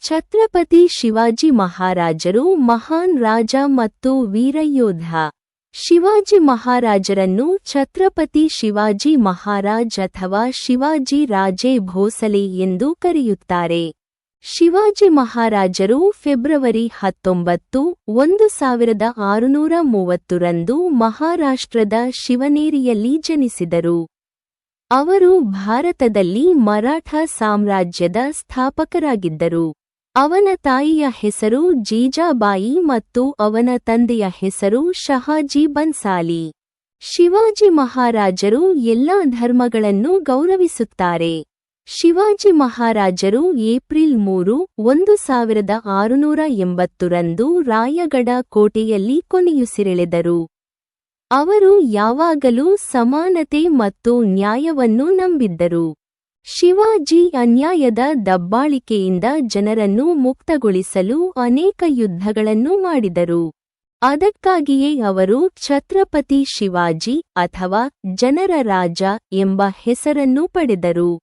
ಛತ್ರಪತಿ ಶಿವಾಜಿ ಮಹಾರಾಜರು ಮಹಾನ್ ರಾಜ ಮತ್ತು ವೀರಯೋಧ. ಶಿವಾಜಿ ಮಹಾರಾಜರನ್ನು ಛತ್ರಪತಿ ಶಿವಾಜಿ ಮಹಾರಾಜ್ ಅಥವಾ ಶಿವಾಜಿ ರಾಜೇ ಭೋಸಲೆ ಎಂದು ಕರೆಯುತ್ತಾರೆ. ಶಿವಾಜಿ ಮಹಾರಾಜರು ಫೆಬ್ರವರಿ 19, 1630 ರಂದು ಮಹಾರಾಷ್ಟ್ರದ ಶಿವನೇರಿಯಲ್ಲಿ ಜನಿಸಿದರು. ಅವರು ಭಾರತದಲ್ಲಿ ಮರಾಠ ಸಾಮ್ರಾಜ್ಯದ ಸ್ಥಾಪಕರಾಗಿದ್ದರು. ಅವನ ತಾಯಿಯ ಹೆಸರು ಜೀಜಾಬಾಯಿ ಮತ್ತು ಅವನ ತಂದೆಯ ಹೆಸರು ಶಹಾಜಿ ಬನ್ಸಾಲಿ. ಶಿವಾಜಿ ಮಹಾರಾಜರು ಎಲ್ಲಾ ಧರ್ಮಗಳನ್ನು ಗೌರವಿಸುತ್ತಾರೆ. ಶಿವಾಜಿ ಮಹಾರಾಜರು ಏಪ್ರಿಲ್ 3, 1680 ರಂದು ರಾಯಗಢ ಕೋಟೆಯಲ್ಲಿ ಕೊನೆಯುಸಿರೆಳೆದರು. ಅವರು ಯಾವಾಗಲೂ ಸಮಾನತೆ ಮತ್ತು ನ್ಯಾಯವನ್ನು ನಂಬಿದ್ದರು. ಶಿವಾಜಿ ಅನ್ಯಾಯದ ದಬ್ಬಾಳಿಕೆಯಿಂದ ಜನರನ್ನು ಮುಕ್ತಗೊಳಿಸಲು ಅನೇಕ ಯುದ್ಧಗಳನ್ನು ಮಾಡಿದರು. ಅದಕ್ಕಾಗಿಯೇ ಅವರು ಛತ್ರಪತಿ ಶಿವಾಜಿ ಅಥವಾ ಜನರ ರಾಜ ಎಂಬ ಹೆಸರನ್ನು ಪಡೆದರು.